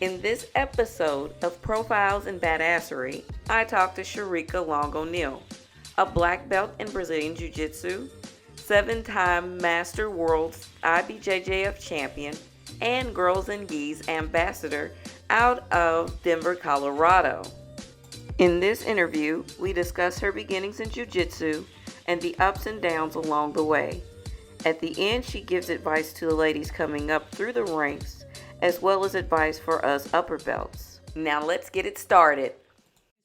In this episode of Profiles in Badassery, I talked to Sharicka Long-O'Neil, a black belt in Brazilian Jiu Jitsu, 7-time Master Worlds IBJJF Champion, and Girls and Gis ambassador out of Denver, Colorado. In this interview, we discuss her beginnings in Jiu Jitsu and the ups and downs along the way. At the end, she gives advice to the ladies coming up through the ranks, as well as advice for us upper belts. Now let's get it started.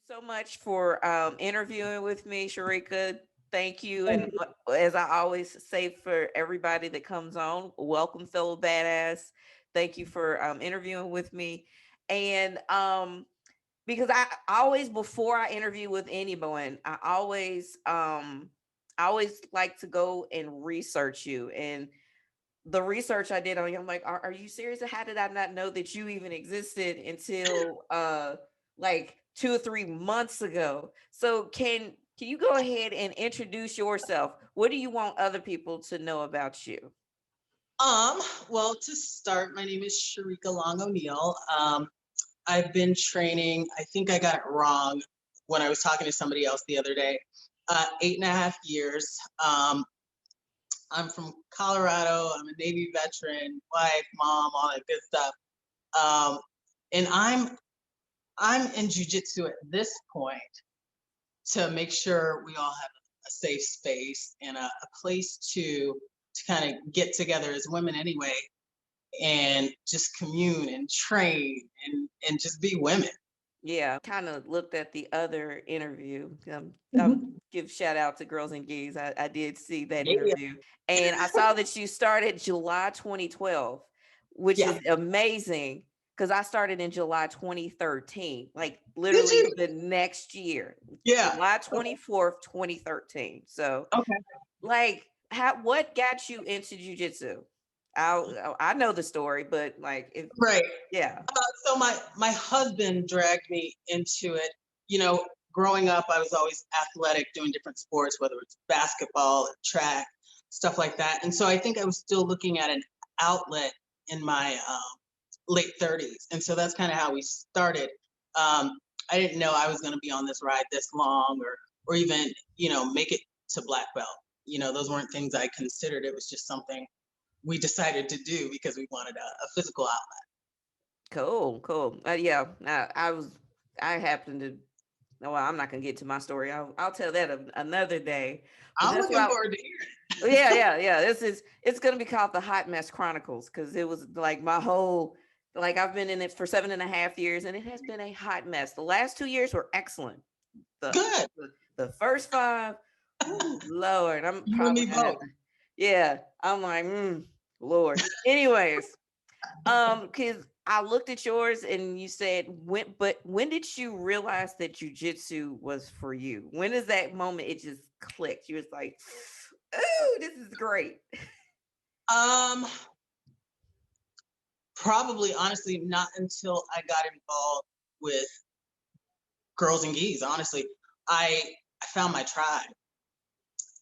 So much for interviewing with me, Sharicka. Thank you. And as I always say for everybody that comes on, welcome, fellow badass. Thank you for interviewing with me. And because I always, before I interview with anyone, I always like to go and research you. And the research I did on you, I'm like, are you serious? How did I not know that you even existed until like 2 or 3 months ago? So can you go ahead and introduce yourself? What do you want other people to know about you? Well, to start, my name is Sharicka Long-O'Neil. I've been training, I think I got it wrong when I was talking to somebody else the other day, 8.5 years. I'm from Colorado. I'm a Navy veteran, wife, mom, all that good stuff. And I'm in jiu-jitsu at this point to make sure we all have a safe space and a place to kind of get together as women anyway, and just commune and train and just be women. Yeah, kind of looked at the other interview. Give shout out to Girls and Gis. I did see that Yeah. interview, and I saw that you started July 2012, which Yeah. is amazing because I started in July 2013, like Did literally you? the next year, Yeah. July 24th, 2013. So, Okay. like, what got you into jujitsu? I know the story, but like, if Right. yeah, So my husband dragged me into it. Growing up, I was always athletic, doing different sports, whether it's basketball or track, stuff like that. And so I think I was still looking at an outlet in my late 30s. And so that's kind of how we started. I didn't know I was going to be on this ride this long, or even, make it to black belt. Those weren't things I considered. It was just something we decided to do because we wanted a physical outlet. cool. Yeah, I happened to. No, well, I'm not gonna get to my story. I'll tell that another day. But I'm that's looking what. forward to hearing. Yeah. It's gonna be called the Hot Mess Chronicles because it was like my whole. Like I've been in it for 7.5 years, and it has been a hot mess. The last 2 years were excellent. The Good. the first five, ooh, Lord, I'm You and probably me gonna have both. to. Yeah, I'm like, Lord. Anyways, because I looked at yours and you said when did you realize that jujitsu was for you? When is that moment it just clicked? You was like, "Ooh, this is great." Um, Probably honestly not until I got involved with Girls and Gis. Honestly, I found my tribe,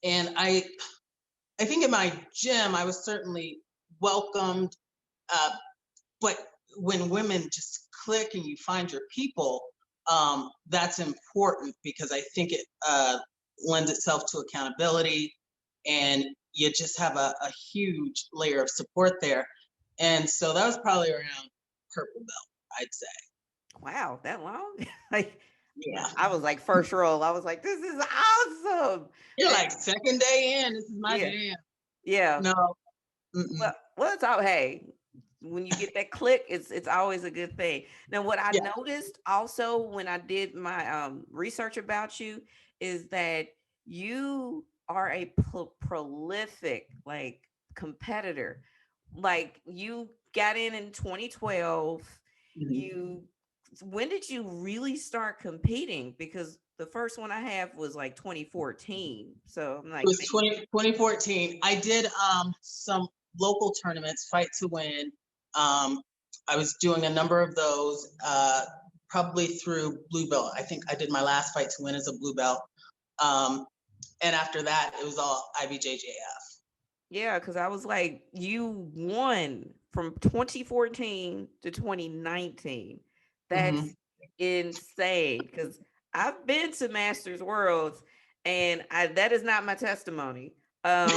and I think in my gym I was certainly welcomed, uh, but when women just click and you find your people, that's important because I think it lends itself to accountability, and you just have a huge layer of support there. And so that was probably around purple belt, I'd say. Wow, that long? Like Yeah. I was like first roll. I was like, this is awesome. You're And like, second day in, this is my yeah, jam. yeah. No. Mm-mm. Well, it's all hey. When you get that click, it's always a good thing. Now, what I Yeah. noticed also when I did my research about you is that you are a prolific like competitor. Like you got in 2012. Mhm. You when did you really start competing? Because the first one I have was like 2014. So I'm It like, was 2014. I did some local tournaments, Fight to Win. I was doing a number of those, probably through blue belt. I think I did my last Fight to Win as a blue belt. Um, and after that, it was all IBJJF. yeah, because I was like, you won from 2014 to 2019. Hmm. That's insane because I've been to Masters Worlds and that is not my testimony. Um,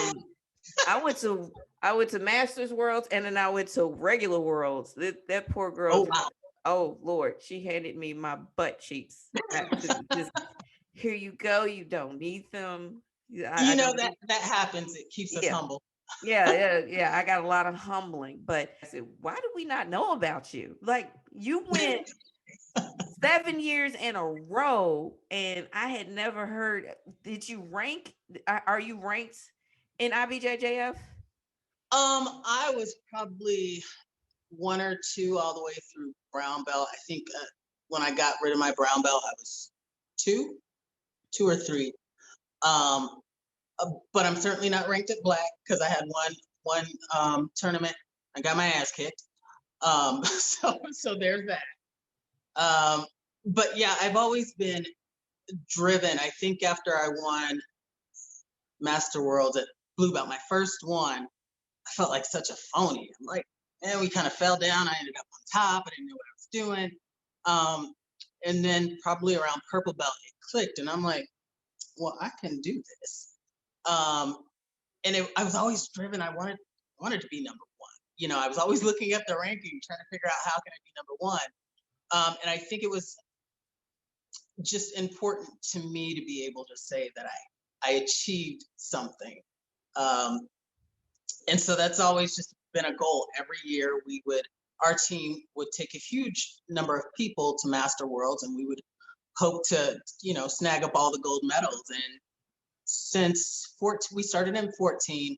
I went to I went to Masters Worlds and then I went to regular Worlds. That poor girl Oh just, wow. oh Lord, she handed me my butt cheeks. Just here you go. You don't need them. I don't That need. that happens. It keeps us Yeah, humble. yeah. I got a lot of humbling, but I said, why do we not know about you? Like you went 7 years in a row, and I had never heard. Did you rank? Are you ranked in IBJJF? I was probably one or two all the way through brown belt. I think when I got rid of my brown belt, I was two, two or three. Um, but I'm certainly not ranked at black because I had one tournament. I got my ass kicked. So there's that. Um, but yeah, I've always been driven. I think after I won Master Worlds at blue belt, my first one, I felt like such a phony. I'm like, and we kind of fell down. I ended up on top. I didn't know what I was doing. And then probably around purple belt, it clicked, and I'm like, well, I can do this. Um, I was always driven. I wanted to be number one. I was always looking at the ranking, trying to figure out how can I be number one. And I think it was just important to me to be able to say that I achieved something. Um, and so that's always just been a goal. Every year our team would take a huge number of people to Master Worlds, and we would hope to, snag up all the gold medals. And since 14, we started in 14,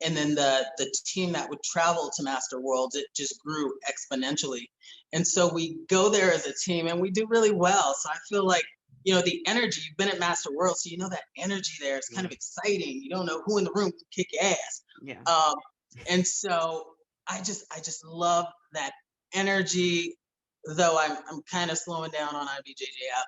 and then the team that would travel to Master Worlds, it just grew exponentially. And so we go there as a team and we do really well. So I feel like, the energy, you've been at Master Worlds, so that energy there is kind of exciting. You don't know who in the room can kick your ass. Yeah. And so I just love that energy, though I'm kind of slowing down on IBJJF,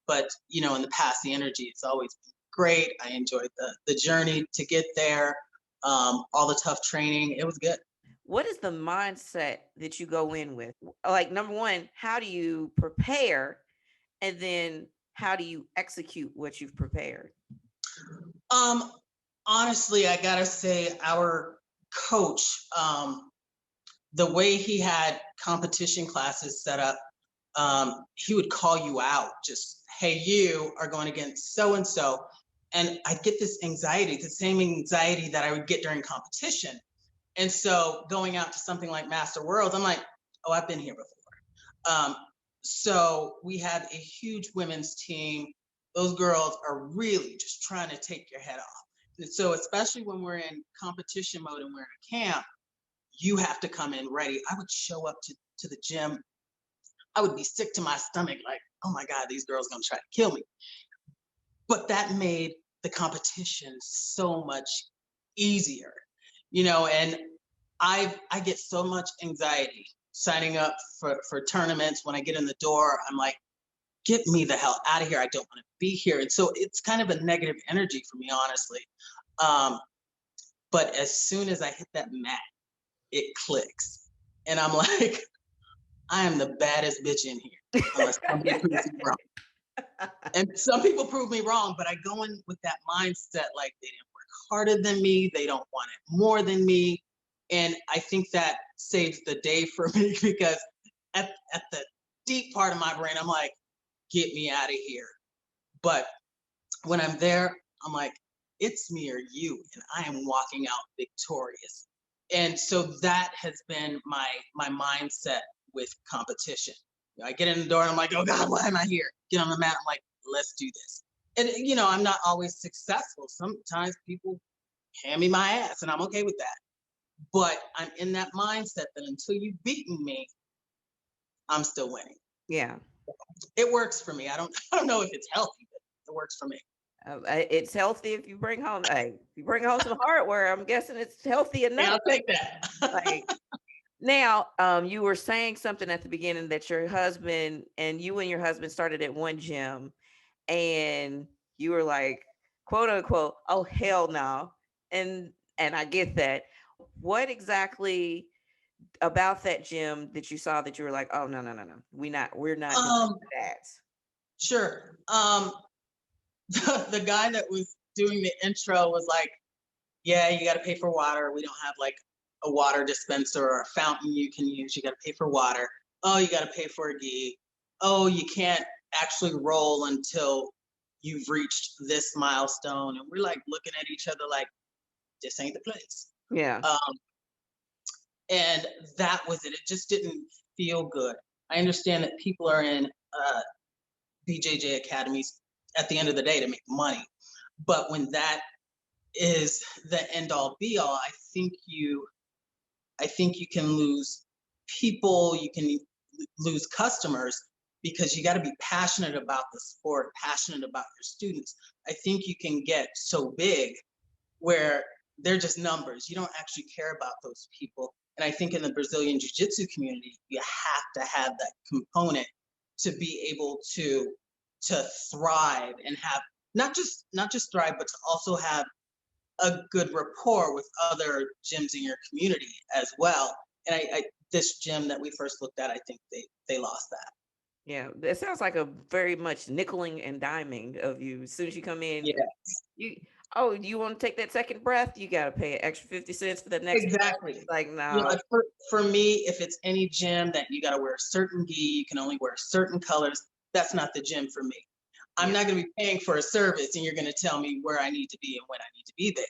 but in the past, the energy, it's always been great. I enjoyed the journey to get there. All the tough training, it was good. What is the mindset that you go in with? Like, number one, how do you prepare? And then how do you execute what you've prepared? Um, Honestly, I gotta say, our coach, the way he had competition classes set up, he would call you out, just, hey, you are going against so and so. And I get this anxiety, the same anxiety that I would get during competition. And so going out to something like Master Worlds, I'm like, oh, I've been here before. So we have a huge women's team. Those girls are really just trying to take your head off. And so especially when we're in competition mode and we're in a camp, you have to come in ready. I would show up to the gym. I would be sick to my stomach, like, oh my God, these girls are gonna try to kill me. But that made the competition so much easier, and I get so much anxiety signing up for tournaments. When I get in the door, I'm like, get me the hell out of here. I don't want to be here. And so it's kind of a negative energy for me, honestly. Um, but as soon as I hit that mat, it clicks. And I'm like, I am the baddest bitch in here, unless somebody proves me wrong. And some people prove me wrong, but I go in with that mindset like they didn't work harder than me, they don't want it more than me. And I think that saves the day for me because at the deep part of my brain, I'm like, get me out of here. But when I'm there, I'm like, it's me or you, and I am walking out victorious. And so that has been my mindset with competition. I get in the door and I'm like, oh God, why am I here? Get on the mat, I'm like, let's do this. And I'm not always successful. Sometimes people hand me my ass, and I'm okay with that. But I'm in that mindset that until you've beaten me, I'm still winning. Yeah. It works for me. I don't know if it's healthy, but it works for me. It's healthy if you bring home. Hey, if you bring home some hardware, I'm guessing it's healthy enough. Yeah, I'll take that. Like, now, you were saying something at the beginning that your husband and your husband started at one gym, and you were like, quote unquote, "Oh hell no," and I get that. What exactly about that gym that you saw that you were like, oh no, no, no, no. We're not doing Um, that. sure. The guy that was doing the intro was like, yeah, you got to pay for water. We don't have like a water dispenser or a fountain you can use. You got to pay for water. Oh, you got to pay for a gi. Oh, you can't actually roll until you've reached this milestone. And we're like looking at each other like, this ain't the place. Yeah. Um, and that was it. It just didn't feel good. I understand that people are in BJJ academies at the end of the day to make money. But when that is the end all be all, I think you can lose people, you can lose customers because you got to be passionate about the sport, passionate about your students. I think you can get so big where they're just numbers. You don't actually care about those people. And I think in the Brazilian Jiu Jitsu community, you have to have that component to be able to thrive and have not just thrive, but to also have a good rapport with other gyms in your community as well. And I this gym that we first looked at, I think they lost that. Yeah. It sounds like a very much nickeling and diming of you. As soon as you come in, Yeah, you oh, you want to take that second breath? You gotta pay an extra 50 cents for the next breath. exactly. Like, You no. know, for me, if it's any gym that you got to wear a certain gi, you can only wear certain colors. That's not the gym for me. I'm Yeah. not going to be paying for a service, and you're going to tell me where I need to be and when I need to be there.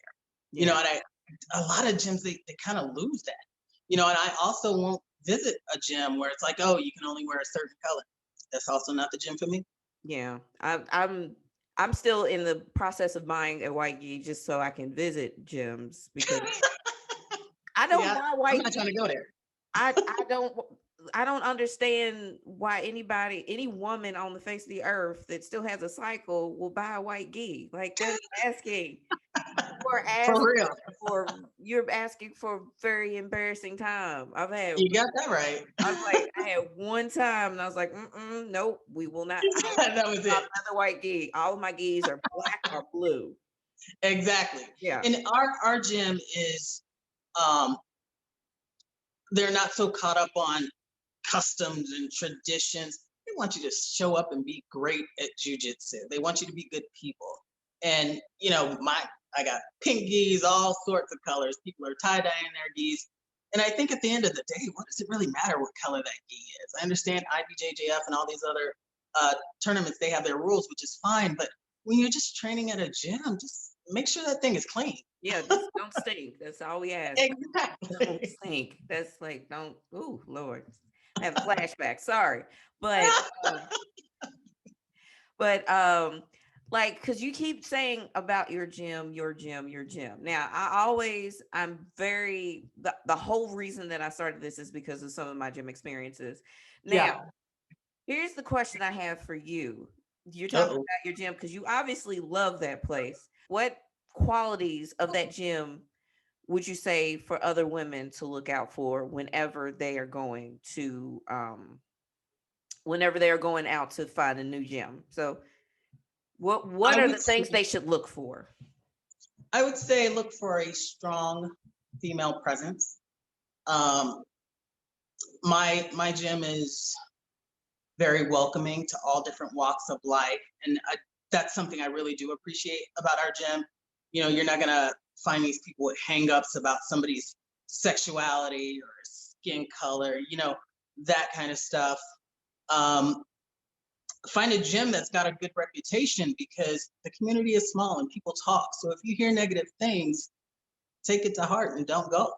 You know, Yeah. and a lot of gyms they kind of lose that. You know, and I also won't visit a gym where it's like, oh, you can only wear a certain color. That's also not the gym for me. Yeah. I'm still in the process of buying a white gi just so I can visit gyms because I don't Yeah, buy I'm white not trying to go gi. there. I don't understand why any woman on the face of the earth that still has a cycle will buy a white gi. Like that's asking for For asking real, you're asking for very embarrassing time. you got that right. I had one time and I was like, nope, we will not. I will That was not it. another white gi. All of my gis are black or blue. Exactly. Yeah. And our gym is um they're not so caught up on customs and traditions. They want you to show up and be great at jujitsu. They want you to be good people. And you know, I got pink gis, all sorts of colors. People are tie dyeing their gis. And I think at the end of the day, what does it really matter what color that gi is? I understand IBJJF and all these other tournaments, they have their rules, which is fine. But when you're just training at a gym, just make sure that thing is clean. Yeah, just don't stink. That's all we ask. Don't Exactly. stink. That's like don't. Ooh, Lord, I have flashbacks. Sorry, but um, but like because you keep saying about your gym, your gym, your gym. Now, I'm very the whole reason that I started this is because of some of my gym experiences. Now, Yeah. here's the question I have for you. You're talking Uh-oh. about your gym because you obviously love that place. What qualities of that gym would you say for other women to look out for whenever they are going out to find a new gym? So what I are would the things say they should look for? I would say look for a strong female presence. Um, my gym is very welcoming to all different walks of life, and that's something I really do appreciate about our gym. You know, you're not gonna find these people with hangups about somebody's sexuality or skin color, you know, that kind of stuff. Um, find a gym that's got a good reputation because the community is small and people talk. So if you hear negative things, take it to heart and don't go.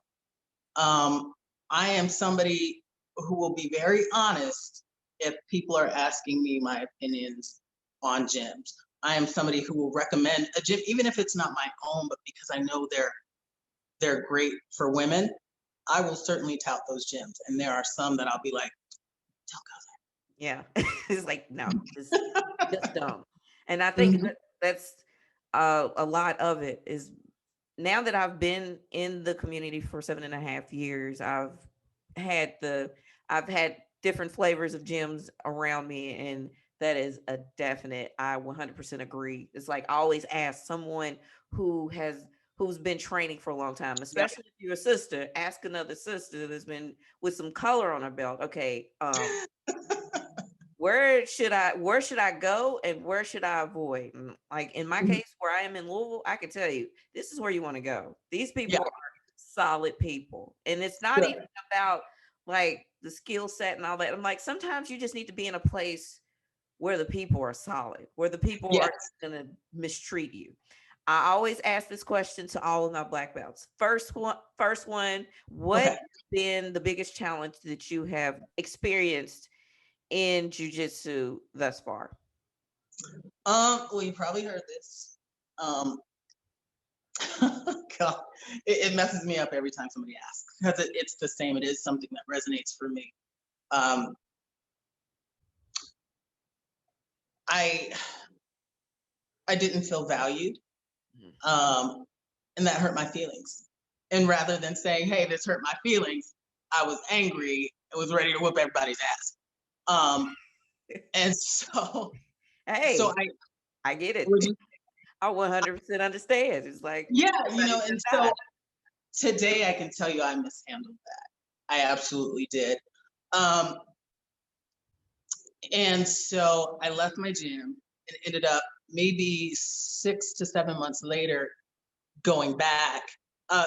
Um, I am somebody who will be very honest if people are asking me my opinions on gyms. I am somebody who will recommend a gym, even if it's not my own, but because I know they're great for women. I will certainly tout those gyms, and there are some that I'll be like, don't Yeah. It's like no, just don't. And I go think there. that's a lot of it is now that I've been in the community for 7.5 years, had the I've had different flavors of gyms around me, and that is a definite. I 100% agree. It's like I always ask someone who has who's been training for a long time, Yep. especially if you're a sister. Ask another sister that's been with some color on her belt. Okay, where should I go and where should I avoid? Like in my Mhm. case, where I am in Louisville, I can tell you this is where you want to go. These Yeah. people are solid people, and it's not Good. even about like the skill set and all that. I'm like, sometimes you just need to be in a place where the people are solid, where the people are Yes. going to mistreat you. I always ask this question to all of my black belts. First one, what Okay. has been the biggest challenge that you have experienced in jujitsu thus far? Well, you probably heard this. Um, God, it messes me up every time somebody asks because it's the same. It is something that resonates for me. Um, I I didn't feel valued, Mhm. um, and that hurt my feelings. And rather than saying, "Hey, this hurt my feelings," I was angry and was ready to whoop everybody's ass. Um, and so Hey, I I get it. would just, I 100% understand. It's like yeah, everybody and just so died. today I can tell you I mishandled that. I absolutely did. Um, and so I left my gym and ended up maybe 6 to 7 months later going back,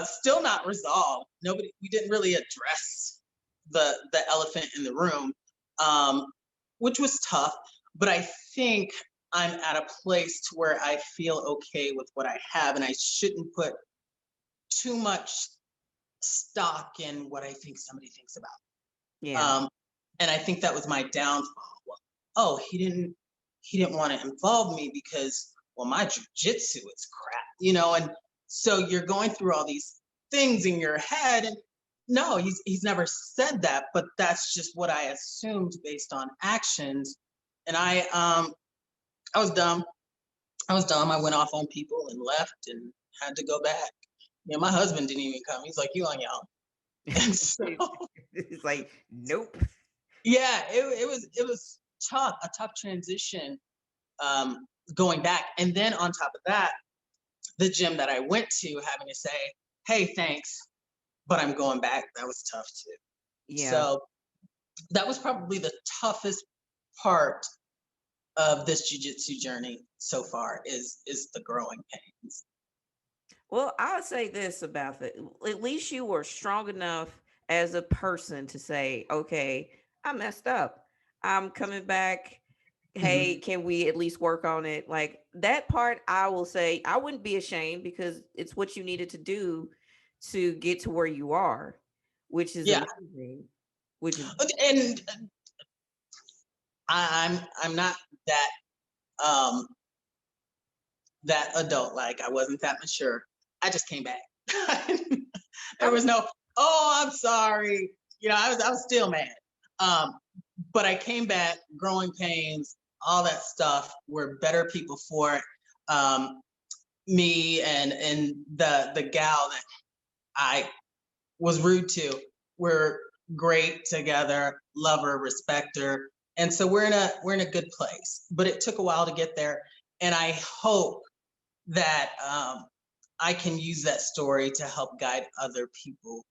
still not resolved. Nobody, we didn't really address the elephant in the room, um, which was tough. But I think I'm at a place to where I feel okay with what I have, and I shouldn't put too much stock in what I think somebody thinks about. Yeah. And I think that was my downfall. Well, oh, he didn't want to involve me because, well, my jujitsu is crap, and so you're going through all these things in your head, and no, he's never said that, but that's just what I assumed based on actions. And I was dumb. I was dumb. I went off on people and left and had to go back. My husband didn't even come. He's like, "You on your own." And so It's like, nope. yeah, it was tough, a tough transition, um, going back. And then on top of that, the gym that I went to having to say, "Hey, thanks, but I'm going back." That was tough too. Yeah. So that was probably the toughest part of this jujitsu journey so far is the growing pains. Well, I would say this about that. At least you were strong enough as a person to say, okay, I messed up. I'm coming back. Hey, Mhm. can we at least work on it? Like that part, I will say I wouldn't be ashamed because it's what you needed to do to get to where you are, which is Yeah, amazing. Which is, and I'm not that um that adult like. I wasn't that mature. I just came back. There oh, was no, "Oh, I'm sorry." I was still mad. Um, but I came back, growing pains, all that stuff. We're better people for it. Um, Me and the gal that I was rude to, we're great together, love her, respect her. And so we're in a good place. But it took a while to get there. And I hope that I can use that story to help guide other people,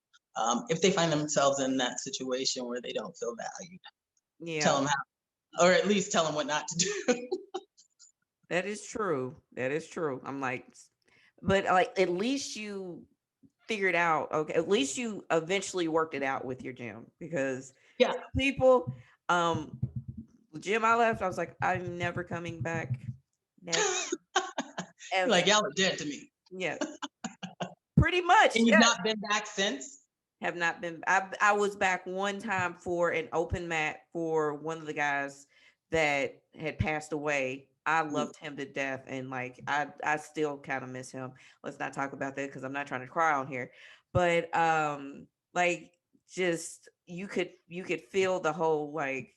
if they find themselves in that situation where they don't feel valued. Tell yeah, them how, or at least tell them what not to do. that is true. That is true. I'm like, but like at least you figured out, okay, at least you eventually worked it out with your gym because Yeah, some people, um, the gym I left, I was like, I'm never coming back. Never, ever. like y'all are dead to me. Yeah, pretty much. And you've Yes. not been back since. Have not been. I was back one time for an open mat for one of the guys that had passed away. I Mm. loved him to death, and like I still kind of miss him. Let's not talk about that because I'm not trying to cry on here. But like just you could feel the whole like,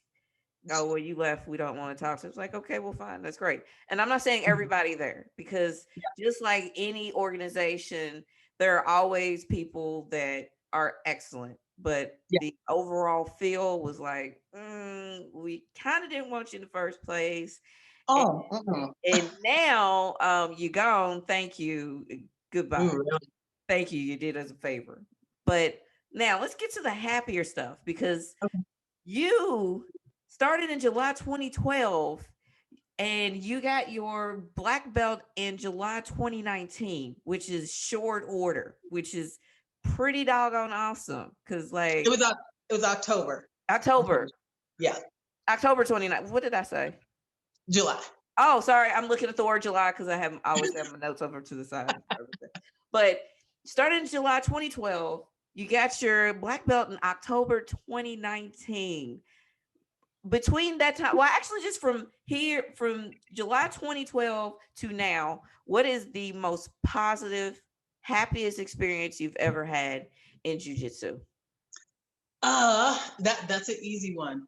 oh well, you left, we don't want to talk. So it's like, okay, well fine, that's great. And I'm not saying everybody there because just like any organization, there are always people that are excellent, but Yeah. the overall feel was like, we kind of didn't want you in the first place. and, Oh, and now you gone, thank you, Goodbye. Ooh, really? Thank you. You did us a favor. But now let's get to the happier stuff because Okay. you started in July 2012 and you got your black belt in July 2019, which is short order, which is pretty doggone awesome. Cause It like was it was October. October, Yeah, October 29th. What did I say? July. Oh, sorry. I'm looking at the word July because I always have my notes over to the side. But started in July 2012. You got your black belt in October 2019. Between that time, well, actually, just from July 2012 to now, what is the most positive, happiest experience you've ever had in jiu-jitsu? That's an easy one.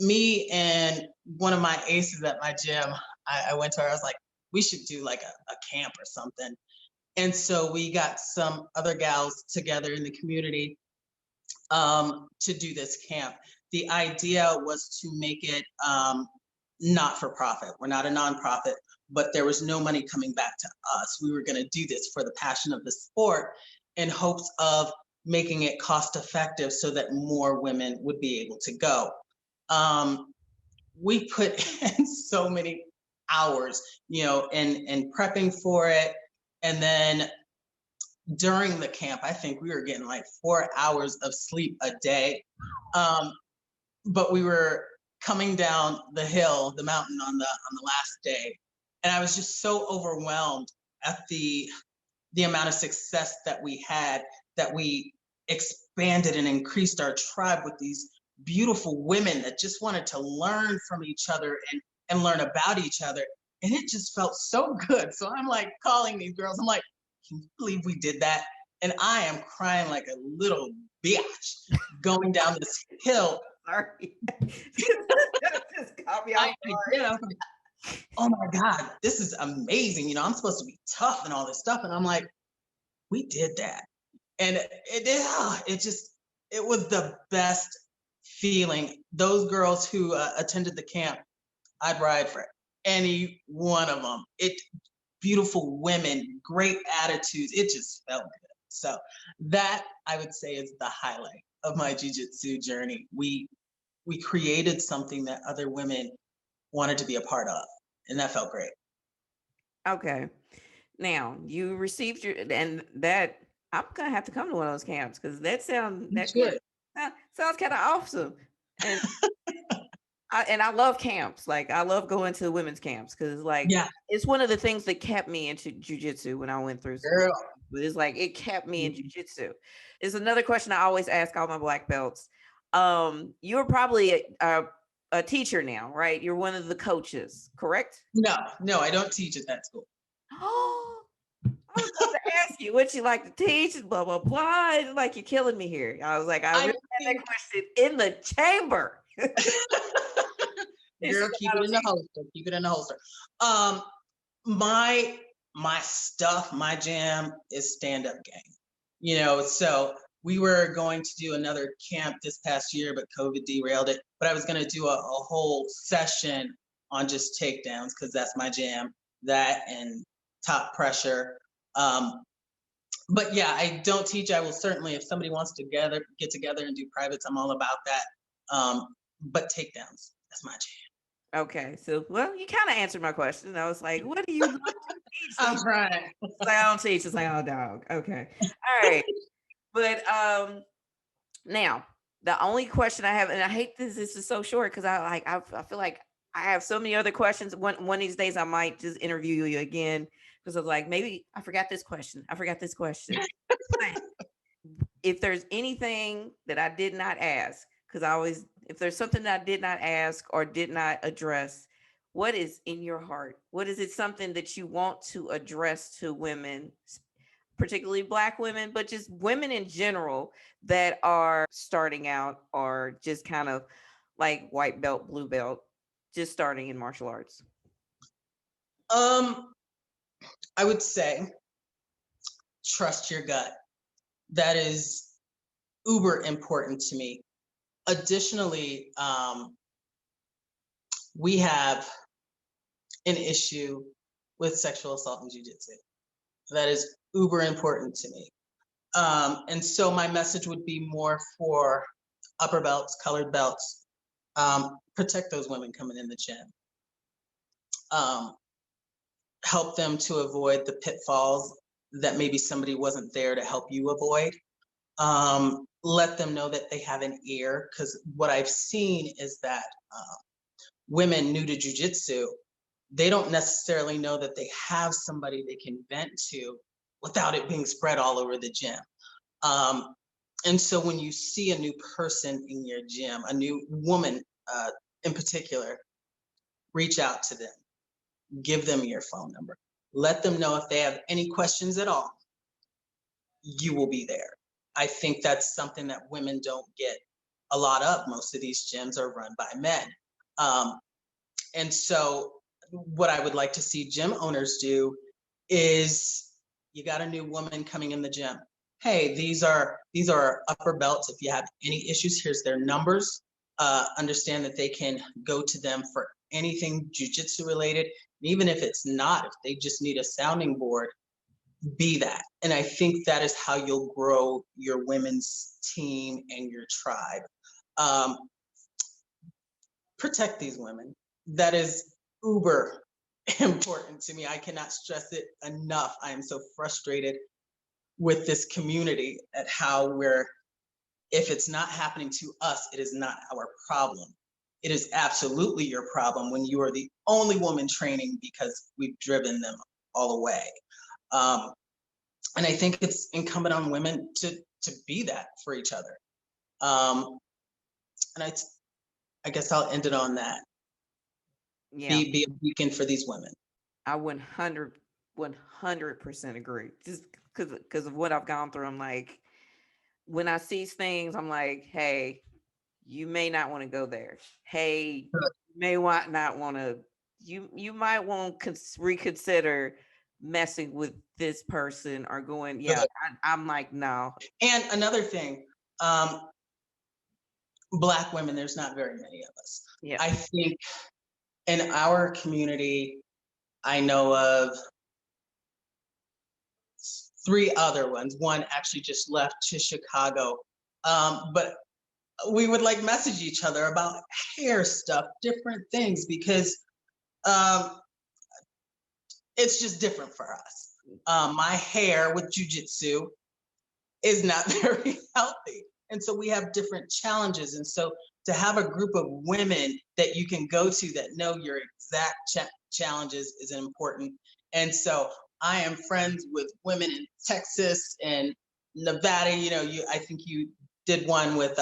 Me and one of my aces at my gym, I went to her, I was like, we should do like a camp or something. And so we got some other gals together in the community to do this camp. The idea was to make it not for profit. We're not a nonprofit, but there was no money coming back to us. We were going to do this for the passion of the sport in hopes of making it cost effective so that more women would be able to go. We put in so many hours, in prepping for it. And then during the camp, I think we were getting like 4 hours of sleep a day. But we were coming down the hill, the mountain on the last day. And I was just so overwhelmed at the amount of success that we had, that we expanded and increased our tribe with these beautiful women that just wanted to learn from each other and learn about each other. And it just felt so good. So I'm like calling these girls. I'm like, can you believe we did that? And I am crying like a little bitch going down this hill. Sorry. Just caught me off guard. Oh my God, this is amazing. I'm supposed to be tough and all this stuff. And I'm like, we did that. And it was the best feeling. Those girls who attended the camp, I'd ride for any one of them. Beautiful women, great attitudes. It just felt good. So that, I would say, is the highlight of my jiu-jitsu journey. We created something that other women wanted to be a part of, and that felt great. Okay. Now you received and that I'm gonna have to come to one of those camps because that sounds kind of awesome. And I love camps. Like I love going to women's camps because it's one of the things that kept me into jiu-jitsu when I went through school. But it's like it kept me in jiu-jitsu. It's another question I always ask all my black belts. You're probably a teacher now, right? You're one of the coaches, correct? No, I don't teach at that school. Oh, I was going to ask you what you like to teach, blah blah blah. Like you're killing me here. I was like, I really had that question in the chamber. Girl, keep it in the holster. Keep it in the holster. My stuff, my jam is stand-up game. So we were going to do another camp this past year, but COVID derailed it. But I was going to do a whole session on just takedowns because that's my jam. That and top pressure. But yeah, I don't teach. I will certainly, if somebody wants to get together and do privates, I'm all about that. But takedowns, that's my jam. Okay, so well, you kind of answered my question. I was like, "What do you like to teach?" I'm trying. It's like I don't teach. It's like, oh, dog. Okay, all right. But now the only question I have, and I hate this is so short because I feel like I have so many other questions. One of these days I might just interview you again because I was like, maybe I forgot this question. If there's anything that I did not ask, because if there's something that I did not ask or did not address, what is in your heart? What is it something that you want to address to women, particularly Black women, but just women in general that are starting out or just kind of like white belt, blue belt, just starting in martial arts? I would say trust your gut. That is uber important to me. Additionally, we have an issue with sexual assault in jiu-jitsu. That is uber important to me. And so my message would be more for upper belts, colored belts. Protect those women coming in the gym. Help them to avoid the pitfalls that maybe somebody wasn't there to help you avoid. Let them know that they have an ear, because what I've seen is that women new to jiu-jitsu, they don't necessarily know that they have somebody they can vent to without it being spread all over the gym. And so when you see a new person in your gym, a new woman in particular, reach out to them, give them your phone number, let them know if they have any questions at all, you will be there. I think that's something that women don't get a lot of. Most of these gyms are run by men. And so what I would like to see gym owners do is, you got a new woman coming in the gym. Hey, these are upper belts. If you have any issues, here's their numbers. Understand that they can go to them for anything jiu-jitsu related. Even if it's not, if they just need a sounding board, be that. And I think that is how you'll grow your women's team and your tribe. Protect these women. That is uber important to me. I cannot stress it enough. I am so frustrated with this community at how if it's not happening to us, it is not our problem. It is absolutely your problem when you are the only woman training because we've driven them all away. And I think it's incumbent on women to be that for each other. And I guess I'll end it on that. Yeah. Be a beacon for these women. I 100% agree. Just because of what I've gone through, I'm like, when I see things, I'm like, hey, you may not want to go there. Hey, you may not want to. You might want to reconsider messing with this person or going. Yeah, I'm like, no. And another thing, Black women, there's not very many of us. Yeah. I think in our community, I know of 3 other ones. One actually just left to Chicago. But we would like message each other about hair stuff, different things, because it's just different for us. My hair with jiu-jitsu is not very healthy. And so we have different challenges. And so to have a group of women that you can go to that know your exact challenges is important. And so I am friends with women in Texas and Nevada. You know, I think you did one with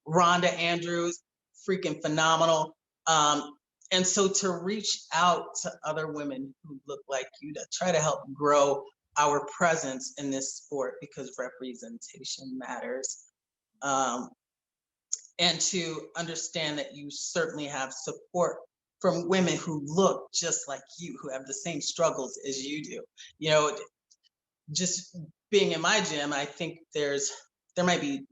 Rhonda Andrews, freaking phenomenal. And so to reach out to other women who look like you to try to help grow our presence in this sport, because representation matters. And to understand that you certainly have support from women who look just like you, who have the same struggles as you do. You know, just being in my gym, I think there might be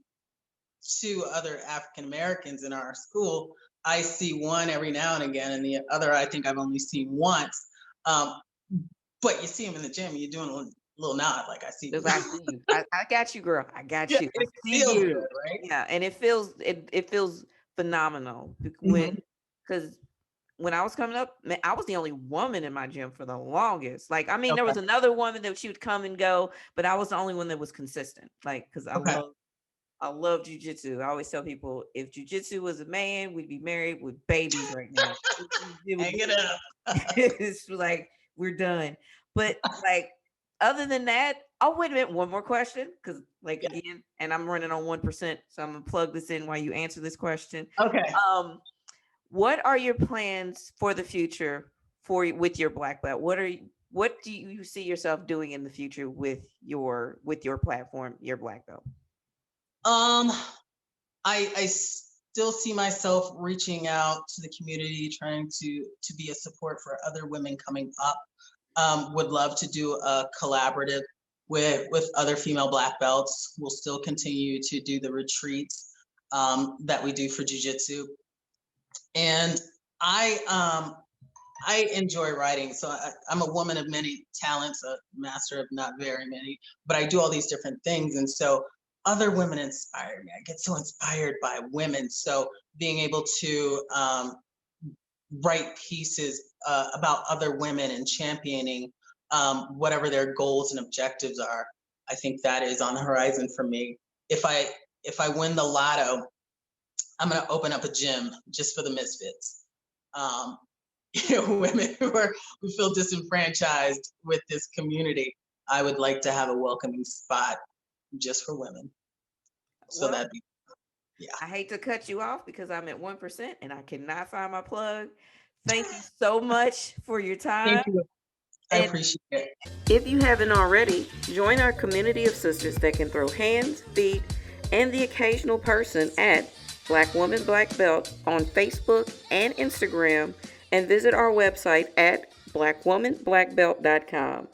2 other African Americans in our school. I see one every now and again, and the other I think I've only seen once. But you see him in the gym, you're doing a little nod, like, I see you. I see you. I got you, girl. I got you. It I see feels you. good, right? Yeah, and it feels phenomenal because when I was coming up, man, I was the only woman in my gym for the longest. Like, I mean, there was another woman that she would come and go, but I was the only one that was consistent. Like, because I love jujitsu. I always tell people, if jujitsu was a man, we'd be married with babies right now. Hang it up. It's like, we're done. But like, other than that, oh, wait a minute, one more question. Because again, and I'm running on 1%. So I'm gonna plug this in while you answer this question. Okay. What are your plans for the future with your black belt? What do you see yourself doing in the future with your platform, your black belt? I still see myself reaching out to the community, trying to be a support for other women coming up. Would love to do a collaborative with other female black belts. We'll still continue to do the retreats that we do for jiu-jitsu. And I I enjoy writing. So I'm a woman of many talents, a master of not very many, but I do all these different things. And so other women inspire me. I get so inspired by women. So being able to write pieces about other women and championing whatever their goals and objectives are, I think that is on the horizon for me. If I win the lotto, I'm going to open up a gym just for the misfits. Um, women who feel disenfranchised with this community. I would like to have a welcoming spot just for women. So Well, that'd be, yeah. I hate to cut you off because I'm at 1% and I cannot find my plug. Thank you so much for your time. Thank you. I And appreciate it. if you haven't already, join our community of sisters that can throw hands, feet, and the occasional person at Black Woman Black Belt on Facebook and Instagram, and visit our website at blackwomanblackbelt.com.